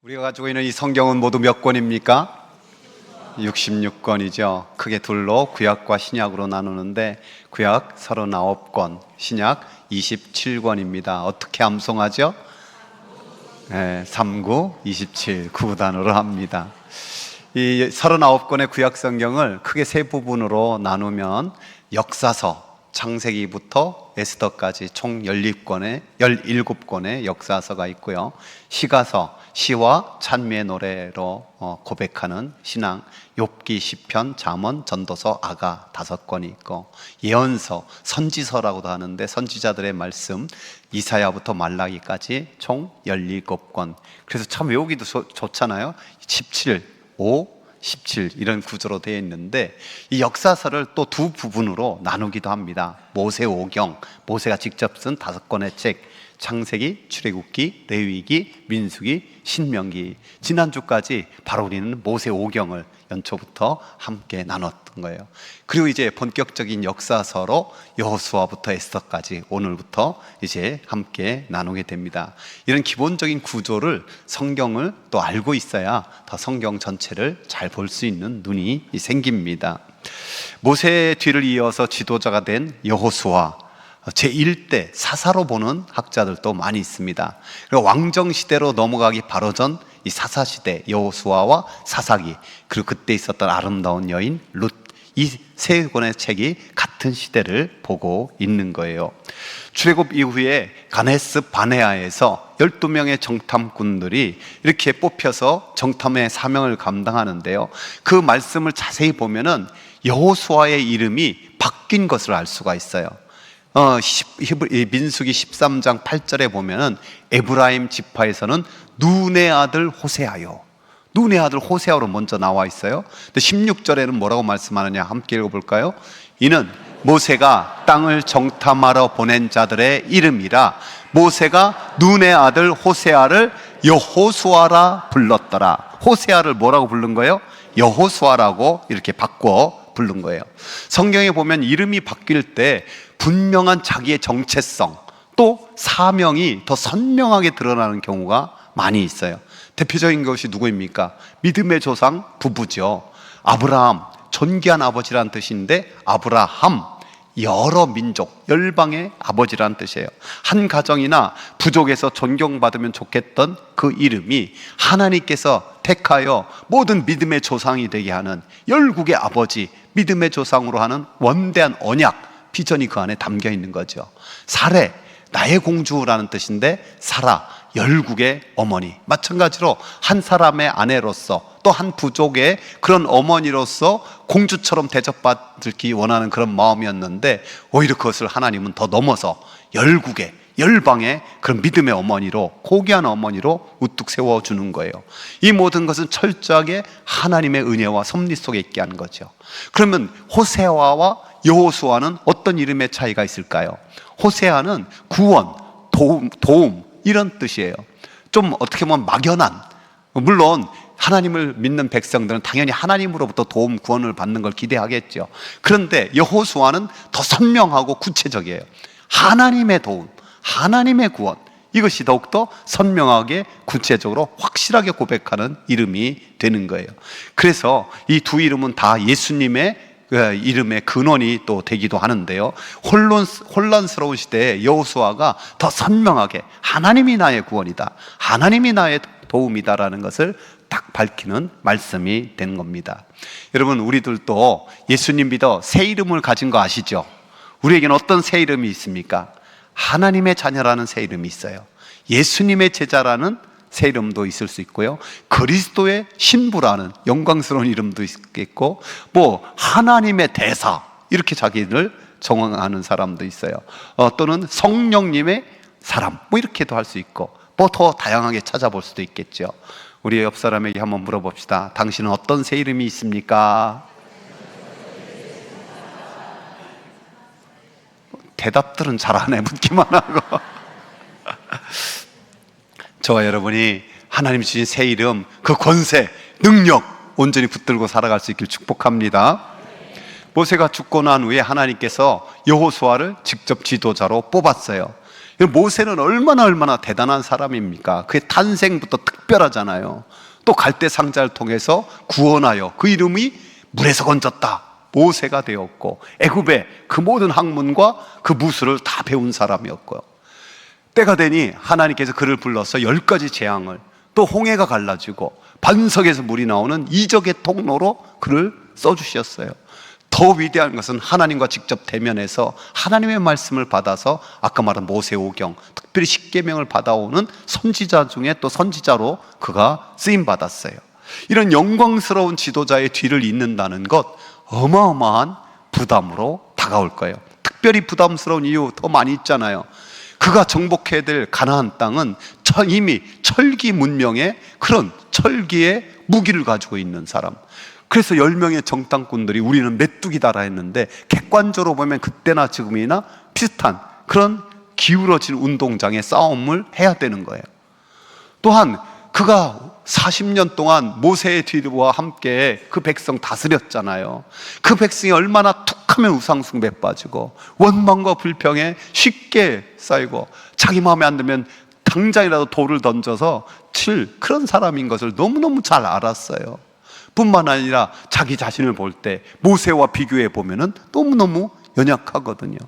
우리가 가지고 있는 이 성경은 모두 몇 권입니까? 66권이죠. 크게 둘로 구약과 신약으로 나누는데 구약 39권, 신약 27권입니다. 어떻게 암송하죠? 네, 39, 27, 9단으로 합니다. 이 39권의 구약 성경을 크게 세 부분으로 나누면 역사서, 창세기부터 에스더까지 총 17권의 역사서가 있고요. 시가서, 시와 찬미의 노래로 고백하는 신앙, 욥기, 시편, 잠언, 전도서, 아가 5권이 있고, 예언서, 선지서라고도 하는데 선지자들의 말씀, 이사야부터 말라기까지 총 17권. 그래서 참 외우기도 좋잖아요. 17, 5, 17 이런 구조로 되어 있는데, 이 역사서를 또 두 부분으로 나누기도 합니다. 모세오경, 모세가 직접 쓴 5권의 책, 창세기, 출애굽기, 레위기, 민수기, 신명기. 지난주까지 바로 우리는 모세오경을 연초부터 함께 나눴던 거예요. 그리고 이제 본격적인 역사서로 여호수아부터 에스더까지 오늘부터 이제 함께 나누게 됩니다. 이런 기본적인 구조를, 성경을 또 알고 있어야 더 성경 전체를 잘 볼 수 있는 눈이 생깁니다. 모세 뒤를 이어서 지도자가 된 여호수아, 제1대 사사로 보는 학자들도 많이 있습니다. 그리고 왕정시대로 넘어가기 바로 전 이 사사시대, 여호수아와 사사기, 그리고 그때 있었던 아름다운 여인 룻, 이 세 권의 책이 같은 시대를 보고 있는 거예요. 출애굽 이후에 가데스 바네아에서 12명의 정탐꾼들이 이렇게 뽑혀서 정탐의 사명을 감당하는데요, 그 말씀을 자세히 보면은 여호수아의 이름이 바뀐 것을 알 수가 있어요. 민수기 13장 8절에 보면은 에브라임 지파에서는 눈의 아들 호세아요, 눈의 아들 호세아로 먼저 나와 있어요. 근데 16절에는 뭐라고 말씀하느냐, 함께 읽어볼까요? 이는 모세가 땅을 정탐하러 보낸 자들의 이름이라 모세가 눈의 아들 호세아를 여호수아라 불렀더라. 호세아를 뭐라고 부른 거예요? 여호수아라고 이렇게 바꿔 부른 거예요. 성경에 보면 이름이 바뀔 때 분명한 자기의 정체성, 또 사명이 더 선명하게 드러나는 경우가 많이 있어요. 대표적인 것이 누구입니까? 믿음의 조상 부부죠. 아브라함, 존귀한 아버지란 뜻인데 아브라함, 여러 민족, 열방의 아버지란 뜻이에요. 한 가정이나 부족에서 존경받으면 좋겠던 그 이름이 하나님께서 택하여 모든 믿음의 조상이 되게 하는 열국의 아버지, 믿음의 조상으로 하는 원대한 언약, 비전이 그 안에 담겨 있는 거죠. 사레, 나의 공주라는 뜻인데 사라, 열국의 어머니. 마찬가지로 한 사람의 아내로서, 또 한 부족의 그런 어머니로서 공주처럼 대접받기 원하는 그런 마음이었는데, 오히려 그것을 하나님은 더 넘어서 열국의, 열방의 그런 믿음의 어머니로, 고귀한 어머니로 우뚝 세워주는 거예요. 이 모든 것은 철저하게 하나님의 은혜와 섭리 속에 있게 하는 거죠. 그러면 호세아와 여호수아는 어떤 이름의 차이가 있을까요? 호세아는 구원, 도움 이런 뜻이에요. 좀 어떻게 보면 막연한, 물론 하나님을 믿는 백성들은 당연히 하나님으로부터 도움, 구원을 받는 걸 기대하겠죠. 그런데 여호수아는 더 선명하고 구체적이에요. 하나님의 도움, 하나님의 구원, 이것이 더욱더 선명하게, 구체적으로 확실하게 고백하는 이름이 되는 거예요. 그래서 이 두 이름은 다 예수님의 이름의 근원이 또 되기도 하는데요, 혼란스러운 시대에 여호수아가 더 선명하게 하나님이 나의 구원이다, 하나님이 나의 도움이다라는 것을 딱 밝히는 말씀이 된 겁니다. 여러분, 우리들도 예수님 믿어 새 이름을 가진 거 아시죠? 우리에게는 어떤 새 이름이 있습니까? 하나님의 자녀라는 새 이름이 있어요. 예수님의 제자라는 새 이름도 있을 수 있고요, 그리스도의 신부라는 영광스러운 이름도 있겠고, 뭐 하나님의 대사, 이렇게 자기를 정언하는 사람도 있어요. 또는 성령님의 사람, 뭐 이렇게도 할 수 있고, 뭐 더 다양하게 찾아볼 수도 있겠죠. 우리 옆 사람에게 한번 물어봅시다. 당신은 어떤 새 이름이 있습니까? 대답들은 잘 안 해, 묻기만 하고. 저와 여러분이 하나님 주신 새 이름, 그 권세, 능력 온전히 붙들고 살아갈 수 있길 축복합니다. 모세가 죽고 난 후에 하나님께서 여호수아를 직접 지도자로 뽑았어요. 모세는 얼마나 대단한 사람입니까? 그의 탄생부터 특별하잖아요. 또 갈대 상자를 통해서 구원하여 그 이름이 물에서 건졌다 모세가 되었고, 애굽의 그 모든 학문과 그 무술을 다 배운 사람이었고요. 때가 되니 하나님께서 그를 불러서 10가지 재앙을, 또 홍해가 갈라지고 반석에서 물이 나오는 이적의 통로로 그를 써주셨어요. 더 위대한 것은 하나님과 직접 대면해서 하나님의 말씀을 받아서 아까 말한 모세오경, 특별히 십계명을 받아오는 선지자 중에 또 선지자로 그가 쓰임받았어요. 이런 영광스러운 지도자의 뒤를 잇는다는 것, 어마어마한 부담으로 다가올 거예요. 특별히 부담스러운 이유 더 많이 있잖아요. 그가 정복해야 될 가나안 땅은 이미 철기 문명의 그런 철기의 무기를 가지고 있는 사람. 그래서 10명의 정탐꾼들이 우리는 메뚜기다라 했는데, 객관적으로 보면 그때나 지금이나 비슷한 그런 기울어진 운동장의 싸움을 해야 되는 거예요. 또한 그가 40년 동안 모세의 뒤와 함께 그 백성 다스렸잖아요. 그 백성이 얼마나 툭하면 우상숭배에 빠지고 원망과 불평에 쉽게 쌓이고 자기 마음에 안 들면 당장이라도 돌을 던져서 칠 그런 사람인 것을 너무너무 잘 알았어요. 뿐만 아니라 자기 자신을 볼 때 모세와 비교해 보면은 너무너무 연약하거든요.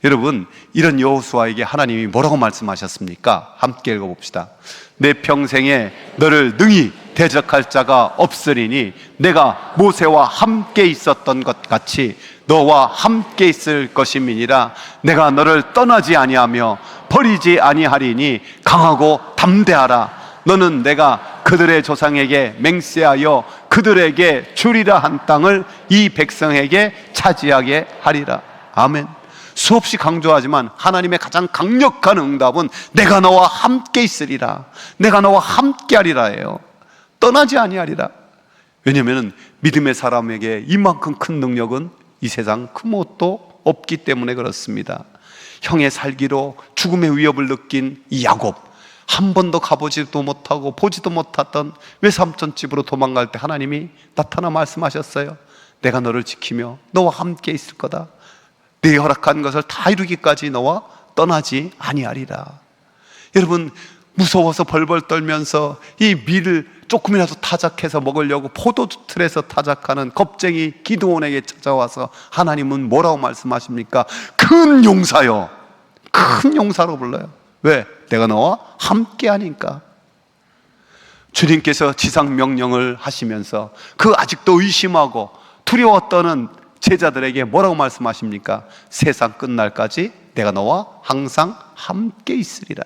여러분, 이런 여호수아에게 하나님이 뭐라고 말씀하셨습니까? 함께 읽어봅시다. 내 평생에 너를 능히 대적할 자가 없으리니 내가 모세와 함께 있었던 것 같이 너와 함께 있을 것임이니라. 내가 너를 떠나지 아니하며 버리지 아니하리니 강하고 담대하라. 너는 내가 그들의 조상에게 맹세하여 그들에게 주리라 한 땅을 이 백성에게 차지하게 하리라. 아멘. 수없이 강조하지만 하나님의 가장 강력한 응답은 내가 너와 함께 있으리라, 내가 너와 함께 하리라예요. 떠나지 아니하리라. 왜냐하면 믿음의 사람에게 이만큼 큰 능력은 이 세상 그 무엇도 없기 때문에 그렇습니다. 형의 살기로 죽음의 위협을 느낀 이 야곱, 한 번도 가보지도 못하고 보지도 못했던 외삼촌 집으로 도망갈 때 하나님이 나타나 말씀하셨어요. 내가 너를 지키며 너와 함께 있을 거다. 네 허락한 것을 다 이루기까지 너와 떠나지 아니하리라. 여러분, 무서워서 벌벌 떨면서 이 밀을 조금이라도 타작해서 먹으려고 포도주 틀에서 타작하는 겁쟁이 기드온에게 찾아와서 하나님은 뭐라고 말씀하십니까? 큰 용사요, 큰 용사로 불러요. 왜? 내가 너와 함께 하니까. 주님께서 지상 명령을 하시면서 그 아직도 의심하고 두려워 떠는 제자들에게 뭐라고 말씀하십니까? 세상 끝날까지 내가 너와 항상 함께 있으리라.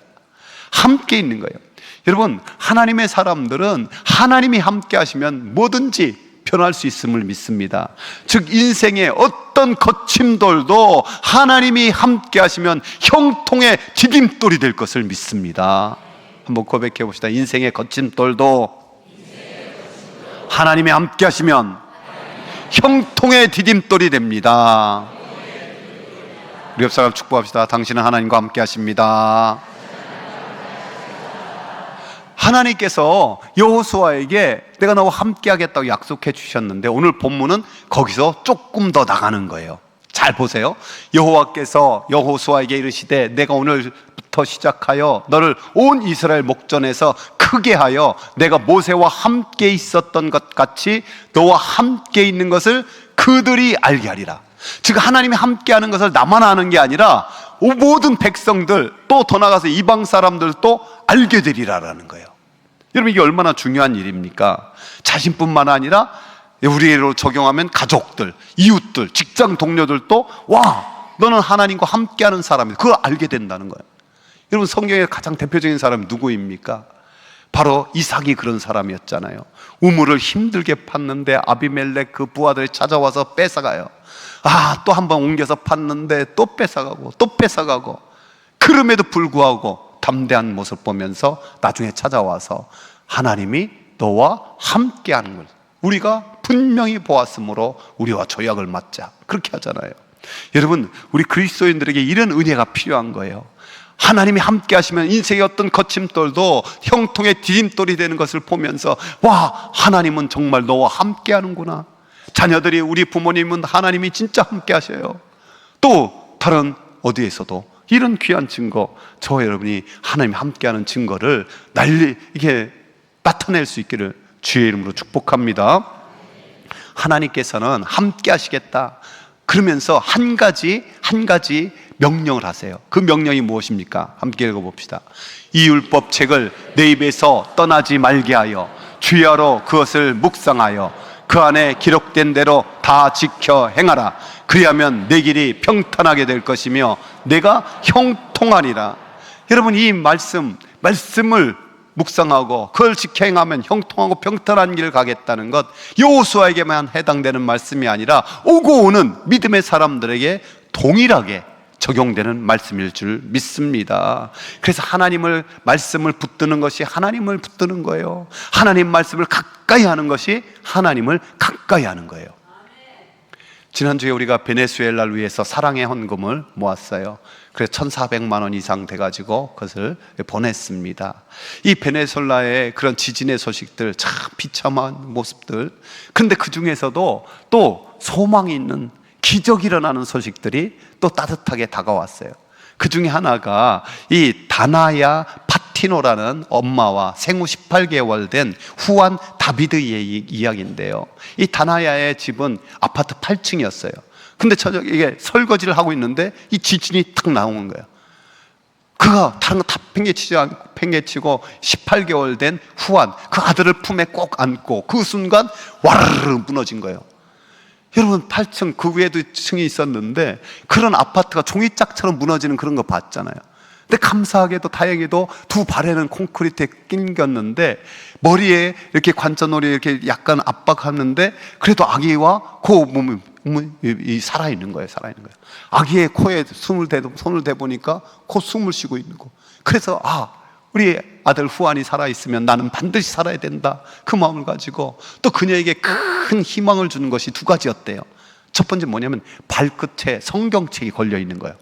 함께 있는 거예요. 여러분, 하나님의 사람들은 하나님이 함께 하시면 뭐든지 변할 수 있음을 믿습니다. 즉 인생의 어떤 거침돌도 하나님이 함께 하시면 형통의 디딤돌이 될 것을 믿습니다. 한번 고백해 봅시다. 인생의 거침돌도 하나님이 함께 하시면 형통의 디딤돌이 됩니다. 우리 옆 사람 축복합시다. 당신은 하나님과 함께 하십니다. 하나님께서 여호수아에게 내가 너와 함께 하겠다고 약속해 주셨는데, 오늘 본문은 거기서 조금 더 나가는 거예요. 잘 보세요. 여호와께서 여호수아에게 이르시되 내가 오늘부터 시작하여 너를 온 이스라엘 목전에서 크게 하여 내가 모세와 함께 있었던 것 같이 너와 함께 있는 것을 그들이 알게 하리라. 즉 하나님이 함께 하는 것을 나만 아는 게 아니라 모든 백성들, 또 더 나가서 이방 사람들도 알게 되리라라는 거예요. 여러분, 이게 얼마나 중요한 일입니까? 자신뿐만 아니라 우리로 적용하면 가족들, 이웃들, 직장 동료들도 와, 너는 하나님과 함께하는 사람이다, 그걸 알게 된다는 거예요. 여러분, 성경의 가장 대표적인 사람이 누구입니까? 바로 이삭이 그런 사람이었잖아요. 우물을 힘들게 팠는데 아비멜렉 그 부하들이 찾아와서 뺏어가요. 또 한 번 옮겨서 팠는데 또 뺏어가고 또 뺏어가고, 그럼에도 불구하고 담대한 모습 보면서 나중에 찾아와서 하나님이 너와 함께하는 걸 우리가 분명히 보았으므로 우리와 조약을 맺자, 그렇게 하잖아요. 여러분, 우리 그리스도인들에게 이런 은혜가 필요한 거예요. 하나님이 함께 하시면 인생의 어떤 거침돌도 형통의 디딤돌이 되는 것을 보면서 와, 하나님은 정말 너와 함께 하는구나. 자녀들이, 우리 부모님은 하나님이 진짜 함께 하셔요. 또 다른 어디에서도 이런 귀한 증거, 저와 여러분이 하나님 함께하는 증거를 이게 나타낼 수 있기를 주의 이름으로 축복합니다. 하나님께서는 함께 하시겠다 그러면서 한 가지 명령을 하세요. 그 명령이 무엇입니까? 함께 읽어봅시다. 이 율법책을 내 입에서 떠나지 말게 하여 주야로 그것을 묵상하여 그 안에 기록된 대로 다 지켜 행하라. 그리하면 내 길이 평탄하게 될 것이며 내가 형통하리라. 여러분, 이 말씀을 묵상하고 그걸 지켜 행하면 형통하고 평탄한 길을 가겠다는 것, 여호수아에게만 해당되는 말씀이 아니라 오고 오는 믿음의 사람들에게 동일하게 적용되는 말씀일 줄 믿습니다. 그래서 말씀을 붙드는 것이 하나님을 붙드는 거예요. 하나님 말씀을 가까이 하는 것이 하나님을 가까이 하는 거예요. 지난주에 우리가 베네수엘라를 위해서 사랑의 헌금을 모았어요. 그래서 1,400만 원 이상 돼가지고 그것을 보냈습니다. 이 베네수엘라의 그런 지진의 소식들, 참 비참한 모습들, 근데 그 중에서도 또 소망이 있는, 기적이 일어나는 소식들이 또 따뜻하게 다가왔어요. 그 중에 하나가 이 다나야 파티노라는 엄마와 생후 18개월 된 후안 다비드의 이야기인데요. 이 다나야의 집은 아파트 8층이었어요. 근데 이게 설거지를 하고 있는데 이 지진이 탁 나오는 거예요. 그가 다른 거 다 팽개치고 18개월 된 후안, 그 아들을 품에 꼭 안고 그 순간 와르르 무너진 거예요. 여러분, 8층 그 위에도 층이 있었는데 그런 아파트가 종이짝처럼 무너지는 그런 거 봤잖아요. 근데 감사하게도 다행히도 두 발에는 콘크리트에 낑겼는데 머리에 이렇게 관자놀이 이렇게 약간 압박하는데 그래도 아기와 그 몸이 살아있는 거예요. 아기의 코에 손을 대보니까 코 숨을 쉬고 있는 거. 그래서 우리 아들 후안이 살아있으면 나는 반드시 살아야 된다, 그 마음을 가지고 또 그녀에게 큰 희망을 주는 것이 두 가지였대요. 첫 번째 뭐냐면 발끝에 성경책이 걸려 있는 거예요.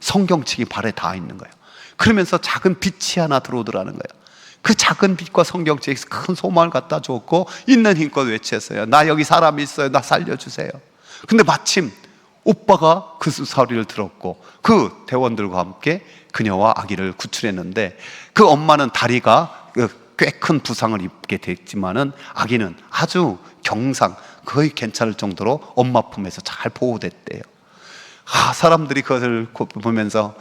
성경책이 발에 닿아 있는 거예요. 그러면서 작은 빛이 하나 들어오더라는 거예요. 그 작은 빛과 성경책에서 큰 소망을 갖다 줬고 있는 힘껏 외쳤어요. 나 여기 사람이 있어요. 나 살려주세요. 근데 마침 오빠가 그 소리를 들었고 그 대원들과 함께 그녀와 아기를 구출했는데 그 엄마는 다리가 꽤 큰 부상을 입게 됐지만은 아기는 아주 거의 괜찮을 정도로 엄마 품에서 잘 보호됐대요. 사람들이 그것을 보면서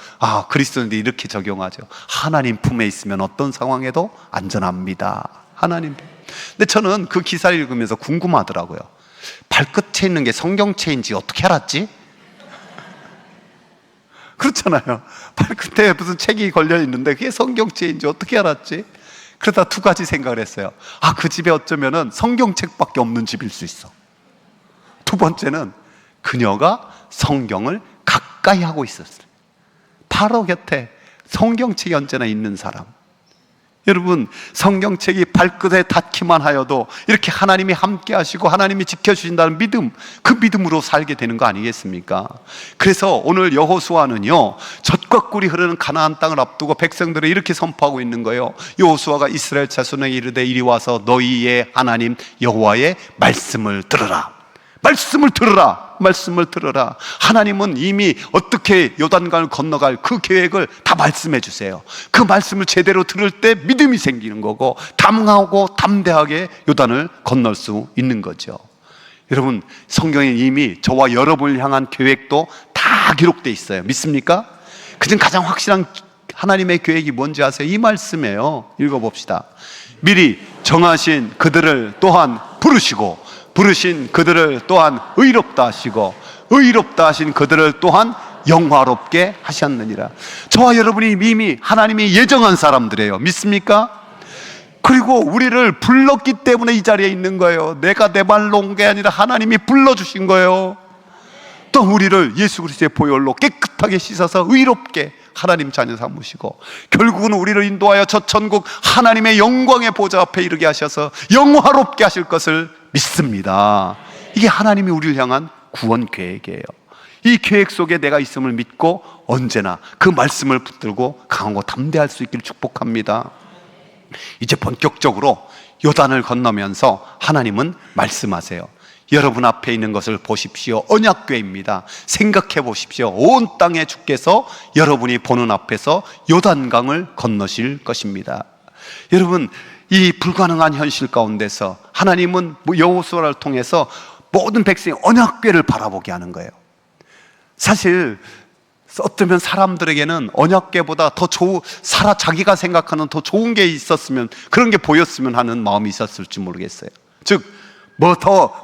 그리스도인들이 이렇게 적용하죠. 하나님 품에 있으면 어떤 상황에도 안전합니다. 하나님. 근데 저는 그 기사를 읽으면서 궁금하더라고요. 발끝에 있는 게 성경책인지 어떻게 알았지? 그렇잖아요. 발끝에 무슨 책이 걸려 있는데 그게 성경책인지 어떻게 알았지? 그러다 두 가지 생각을 했어요. 그 집에 어쩌면은 성경책밖에 없는 집일 수 있어. 두 번째는 그녀가 성경을 가까이 하고 있었어요. 바로 곁에 성경책이 언제나 있는 사람. 여러분, 성경책이 발끝에 닿기만 하여도 이렇게 하나님이 함께 하시고 하나님이 지켜주신다는 믿음, 그 믿음으로 살게 되는 거 아니겠습니까? 그래서 오늘 여호수아는요, 젖과 꿀이 흐르는 가나안 땅을 앞두고 백성들을 이렇게 선포하고 있는 거예요. 여호수아가 이스라엘 자손에게 이르되 이리 와서 너희의 하나님 여호와의 말씀을 들으라. 말씀을 들으라. 하나님은 이미 어떻게 요단강을 건너갈 그 계획을 다 말씀해 주세요. 그 말씀을 제대로 들을 때 믿음이 생기는 거고 담하고 담대하게 요단을 건널 수 있는 거죠. 여러분, 성경에 이미 저와 여러분을 향한 계획도 다 기록되어 있어요. 믿습니까? 그중 가장 확실한 하나님의 계획이 뭔지 아세요? 이 말씀이에요. 읽어봅시다. 미리 정하신 그들을 또한 부르신 그들을 또한 의롭다 하시고 의롭다 하신 그들을 또한 영화롭게 하셨느니라. 저와 여러분이 이미 하나님이 예정한 사람들이에요. 믿습니까? 그리고 우리를 불렀기 때문에 이 자리에 있는 거예요. 내가 내 발로 온 게 아니라 하나님이 불러주신 거예요. 또 우리를 예수 그리스도의 보혈로 깨끗하게 씻어서 의롭게 하나님 자녀 삼으시고 결국은 우리를 인도하여 저 천국 하나님의 영광의 보좌 앞에 이르게 하셔서 영화롭게 하실 것을 믿습니다. 이게 하나님이 우리를 향한 구원 계획이에요. 이 계획 속에 내가 있음을 믿고 언제나 그 말씀을 붙들고 강하고 담대할 수 있기를 축복합니다. 이제 본격적으로 요단을 건너면서 하나님은 말씀하세요. 여러분 앞에 있는 것을 보십시오. 언약궤입니다. 생각해 보십시오. 온 땅에 주께서 여러분이 보는 앞에서 요단강을 건너실 것입니다. 여러분, 이 불가능한 현실 가운데서 하나님은 여호수아를 통해서 모든 백성이 언약궤를 바라보게 하는 거예요. 사실 어쩌면 사람들에게는 언약궤보다 더 자기가 생각하는 더 좋은 게 있었으면, 그런 게 보였으면 하는 마음이 있었을지 모르겠어요. 즉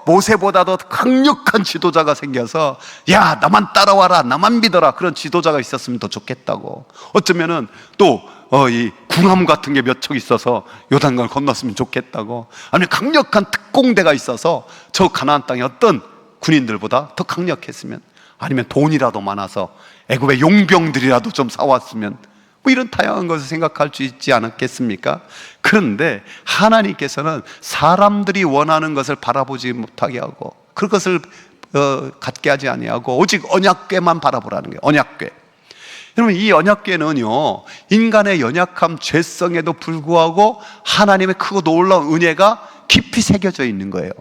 모세보다 더 강력한 지도자가 생겨서 야, 나만 따라와라, 나만 믿어라, 그런 지도자가 있었으면 더 좋겠다고. 어쩌면은 또 이 궁함 같은 게 몇 척 있어서 요단강을 건넜으면 좋겠다고. 아니면 강력한 특공대가 있어서 저 가나안 땅의 어떤 군인들보다 더 강력했으면, 아니면 돈이라도 많아서 애굽의 용병들이라도 좀 사왔으면, 뭐 이런 다양한 것을 생각할 수 있지 않았겠습니까? 그런데 하나님께서는 사람들이 원하는 것을 바라보지 못하게 하고 그것을 갖게 하지 아니하고 오직 언약궤만 바라보라는 거예요. 언약궤. 여러분, 이 언약궤는요, 인간의 연약함, 죄성에도 불구하고 하나님의 크고 놀라운 은혜가 깊이 새겨져 있는 거예요.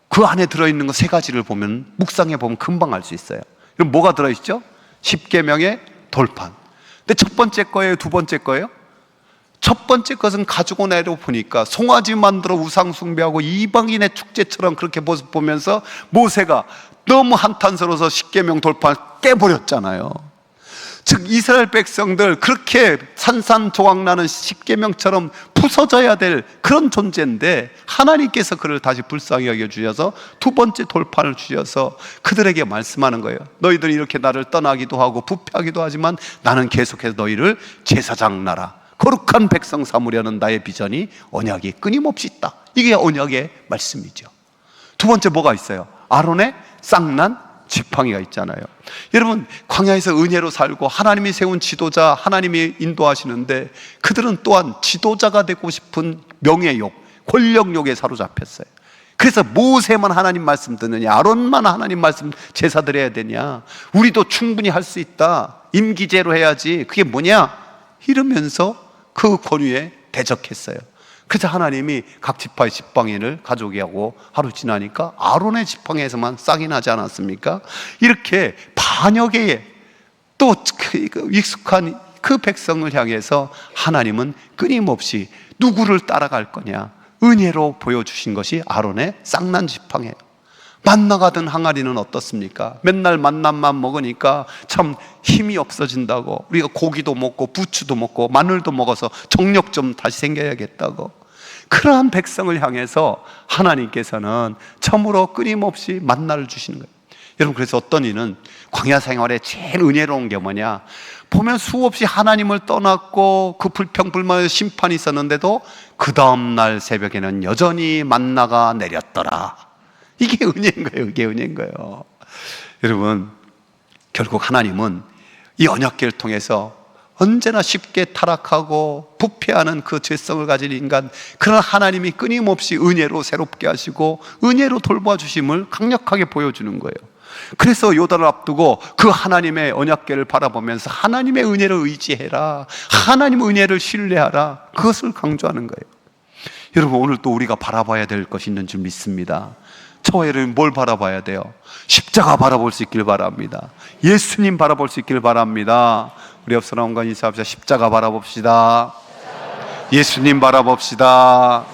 그 안에 들어있는 거 세 가지를 보면, 묵상해 보면 금방 알 수 있어요. 그럼 뭐가 들어있죠? 십계명의 돌판. 근데 첫 번째 거예요, 두 번째 거예요? 첫 번째 것은 가지고 내려 보니까 송아지 만들어 우상 숭배하고 이방인의 축제처럼 그렇게 모습 보면서 모세가 너무 한탄스러워서 십계명 돌판을 깨버렸잖아요. 즉 이스라엘 백성들 그렇게 산산조각나는 십계명처럼 부서져야 될 그런 존재인데 하나님께서 그를 다시 불쌍히 여겨주셔서 두 번째 돌판을 주셔서 그들에게 말씀하는 거예요. 너희들이 이렇게 나를 떠나기도 하고 부패하기도 하지만 나는 계속해서 너희를 제사장 나라, 거룩한 백성 삼으려는 나의 비전이, 언약이 끊임없이 있다. 이게 언약의 말씀이죠. 두 번째 뭐가 있어요? 아론의 쌍난 지팡이가 있잖아요. 여러분, 광야에서 은혜로 살고 하나님이 세운 지도자, 하나님이 인도하시는데 그들은 또한 지도자가 되고 싶은 명예욕, 권력욕에 사로잡혔어요. 그래서 모세만 하나님 말씀 듣느냐, 아론만 하나님 말씀 제사 드려야 되냐, 우리도 충분히 할 수 있다, 임기제로 해야지, 그게 뭐냐 이러면서 그 권위에 대적했어요. 그래서 하나님이 각 지파의 지팡이를 가져오게 하고 하루 지나니까 아론의 지팡이에서만 싹이 나지 않았습니까? 이렇게 반역에 또 익숙한 그 백성을 향해서 하나님은 끊임없이 누구를 따라갈 거냐, 은혜로 보여주신 것이 아론의 쌍난 지팡이예요. 만나가 든 항아리는 어떻습니까? 맨날 만난만 먹으니까 참 힘이 없어진다고, 우리가 고기도 먹고 부추도 먹고 마늘도 먹어서 정력 좀 다시 생겨야겠다고. 그러한 백성을 향해서 하나님께서는 참으로 끊임없이 만나를 주시는 거예요. 여러분, 그래서 어떤 이는 광야 생활에 제일 은혜로운 게 뭐냐, 보면 수없이 하나님을 떠났고 그 불평불만의 심판이 있었는데도 그 다음날 새벽에는 여전히 만나가 내렸더라. 이게 은혜인 거예요. 이게 은혜인 거예요. 여러분, 결국 하나님은 이 언약궤를 통해서 언제나 쉽게 타락하고 부패하는 그 죄성을 가진 인간, 그러나 하나님이 끊임없이 은혜로 새롭게 하시고 은혜로 돌봐주심을 강력하게 보여주는 거예요. 그래서 요단을 앞두고 그 하나님의 언약궤를 바라보면서 하나님의 은혜를 의지해라, 하나님 은혜를 신뢰하라, 그것을 강조하는 거예요. 여러분, 오늘 또 우리가 바라봐야 될 것이 있는 줄 믿습니다. 저와 여러분, 뭘 바라봐야 돼요? 십자가 바라볼 수 있길 바랍니다. 예수님 바라볼 수 있길 바랍니다. 우리 옆 사람과 인사합시다. 십자가 바라봅시다. 예수님 바라봅시다.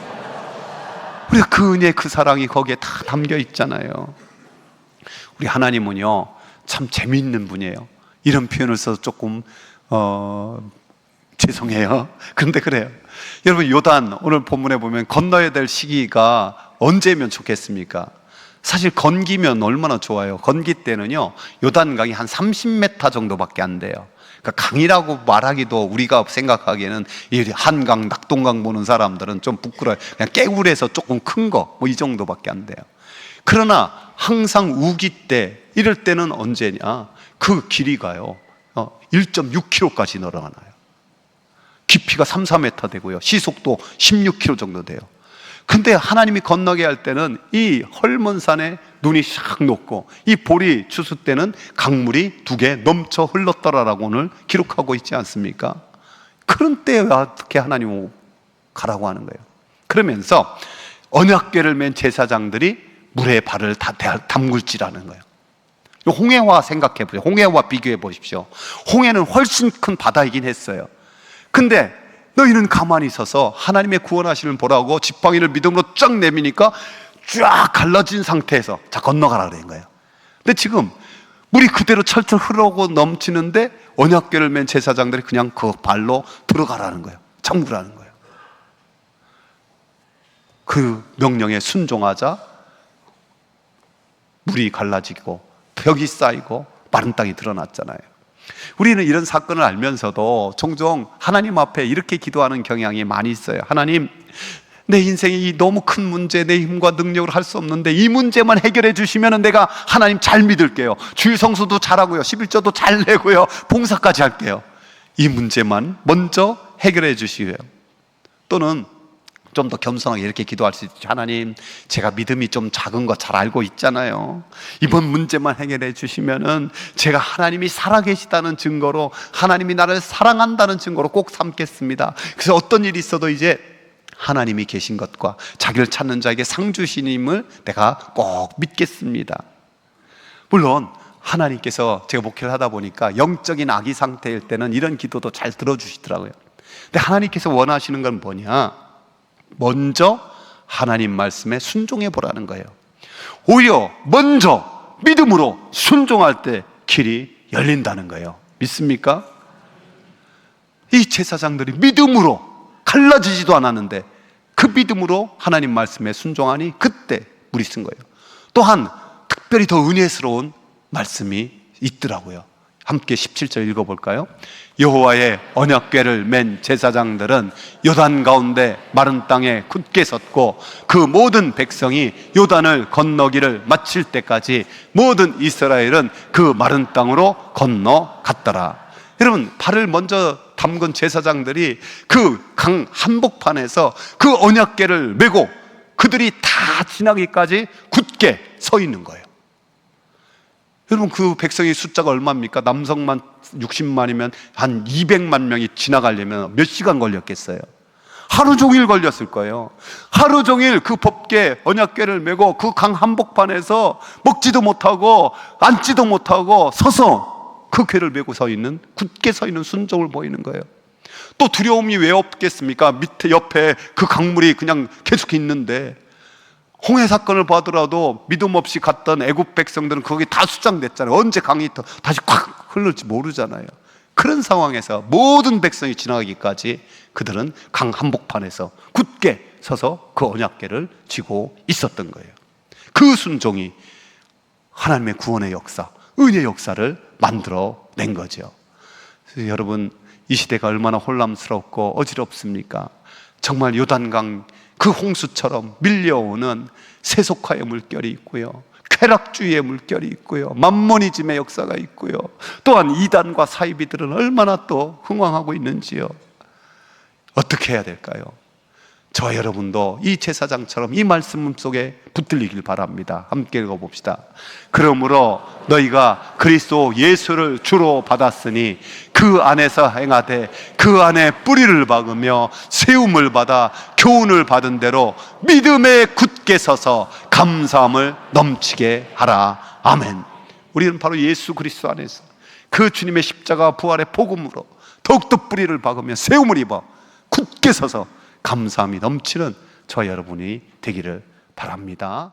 우리가 그 은혜, 그 사랑이 거기에 다 담겨 있잖아요. 우리 하나님은요, 참 재미있는 분이에요. 이런 표현을 써서 조금 죄송해요. 그런데 그래요. 여러분, 요단 오늘 본문에 보면 건너야 될 시기가 언제면 좋겠습니까? 사실 건기면 얼마나 좋아요. 건기 때는요, 요단강이 한 30m 정도밖에 안 돼요. 그러니까 강이라고 말하기도, 우리가 생각하기에는 이 한강, 낙동강 보는 사람들은 좀 부끄러워요. 그냥 깨굴에서 조금 큰 거, 뭐 이 정도밖에 안 돼요. 그러나 항상 우기 때, 이럴 때는 언제냐, 그 길이가요 1.6km까지 늘어나요. 깊이가 3, 4m 되고요, 시속도 16km 정도 돼요. 근데 하나님이 건너게 할 때는 이 헐몬 산에 눈이 샥 녹고 이 보리 추수 때는 강물이 2개 넘쳐 흘렀더라라고 오늘 기록하고 있지 않습니까? 그런 때에 어떻게 하나님 가라고 하는 거예요. 그러면서 언약궤를 맨 제사장들이 물에 발을 다 담글지라는 거예요. 홍해와 생각해 보세요. 홍해와 비교해 보십시오. 홍해는 훨씬 큰 바다이긴 했어요. 근데 너희는 가만히 서서 하나님의 구원하시는 보라고 지팡이를 믿음으로 쫙 내미니까 쫙 갈라진 상태에서 자 건너가라 그런 거예요. 근데 지금 물이 그대로 철철 흐르고 넘치는데 언약궤를 맨 제사장들이 그냥 그 발로 들어가라는 거예요. 잠그라는 거예요. 그 명령에 순종하자 물이 갈라지고 벽이 쌓이고 마른 땅이 드러났잖아요. 우리는 이런 사건을 알면서도 종종 하나님 앞에 이렇게 기도하는 경향이 많이 있어요. 하나님, 내 인생이 너무 큰 문제, 내 힘과 능력으로 할 수 없는데 이 문제만 해결해 주시면 내가 하나님 잘 믿을게요. 주일 성수도 잘하고요, 11조도 잘 내고요, 봉사까지 할게요. 이 문제만 먼저 해결해 주시고요. 또는 좀 더 겸손하게 이렇게 기도할 수 있죠. 하나님, 제가 믿음이 좀 작은 거 잘 알고 있잖아요. 이번 문제만 해결해 주시면은 제가 하나님이 살아계시다는 증거로, 하나님이 나를 사랑한다는 증거로 꼭 삼겠습니다. 그래서 어떤 일이 있어도 이제 하나님이 계신 것과 자기를 찾는 자에게 상 주시님을 내가 꼭 믿겠습니다. 물론 하나님께서, 제가 목회를 하다 보니까 영적인 아기 상태일 때는 이런 기도도 잘 들어주시더라고요. 근데 하나님께서 원하시는 건 뭐냐? 먼저 하나님 말씀에 순종해 보라는 거예요. 오히려 먼저 믿음으로 순종할 때 길이 열린다는 거예요. 믿습니까? 이 제사장들이 믿음으로 갈라지지도 않았는데 그 믿음으로 하나님 말씀에 순종하니 그때 물이 쓴 거예요. 또한 특별히 더 은혜스러운 말씀이 있더라고요. 함께 17절 읽어볼까요? 여호와의 언약궤를 맨 제사장들은 요단 가운데 마른 땅에 굳게 섰고 그 모든 백성이 요단을 건너기를 마칠 때까지 모든 이스라엘은 그 마른 땅으로 건너갔더라. 여러분, 발을 먼저 담근 제사장들이 그 강 한복판에서 그 언약궤를 메고 그들이 다 지나기까지 굳게 서 있는 거예요. 여러분, 그 백성의 숫자가 얼마입니까? 남성만 60만이면 한 200만 명이 지나가려면 몇 시간 걸렸겠어요? 하루 종일 걸렸을 거예요. 하루 종일 그 법궤, 언약궤를 메고 그 강 한복판에서 먹지도 못하고 앉지도 못하고 서서 그 궤를 메고 서 있는, 굳게 서 있는 순종을 보이는 거예요. 또 두려움이 왜 없겠습니까? 밑에 옆에 그 강물이 그냥 계속 있는데, 홍해 사건을 봐더라도 믿음 없이 갔던 애굽 백성들은 거기 다 수장됐잖아요. 언제 강이 다시 콱 흘러올지 모르잖아요. 그런 상황에서 모든 백성이 지나가기까지 그들은 강 한복판에서 굳게 서서 그 언약궤를 쥐고 있었던 거예요. 그 순종이 하나님의 구원의 역사, 은혜의 역사를 만들어낸 거죠. 그래서 여러분, 이 시대가 얼마나 혼란스럽고 어지럽습니까? 정말 요단강 그 홍수처럼 밀려오는 세속화의 물결이 있고요, 쾌락주의의 물결이 있고요, 만모니즘의 역사가 있고요, 또한 이단과 사이비들은 얼마나 또 흥왕하고 있는지요. 어떻게 해야 될까요? 저와 여러분도 이 제사장처럼 이 말씀 속에 붙들리길 바랍니다. 함께 읽어봅시다. 그러므로 너희가 그리스도 예수를 주로 받았으니 그 안에서 행하되 그 안에 뿌리를 박으며 세움을 받아 교훈을 받은 대로 믿음에 굳게 서서 감사함을 넘치게 하라. 아멘. 우리는 바로 예수 그리스도 안에서 그 주님의 십자가 부활의 복음으로 더욱더 뿌리를 박으며 세움을 입어 굳게 서서 감사함이 넘치는 저와 여러분이 되기를 바랍니다.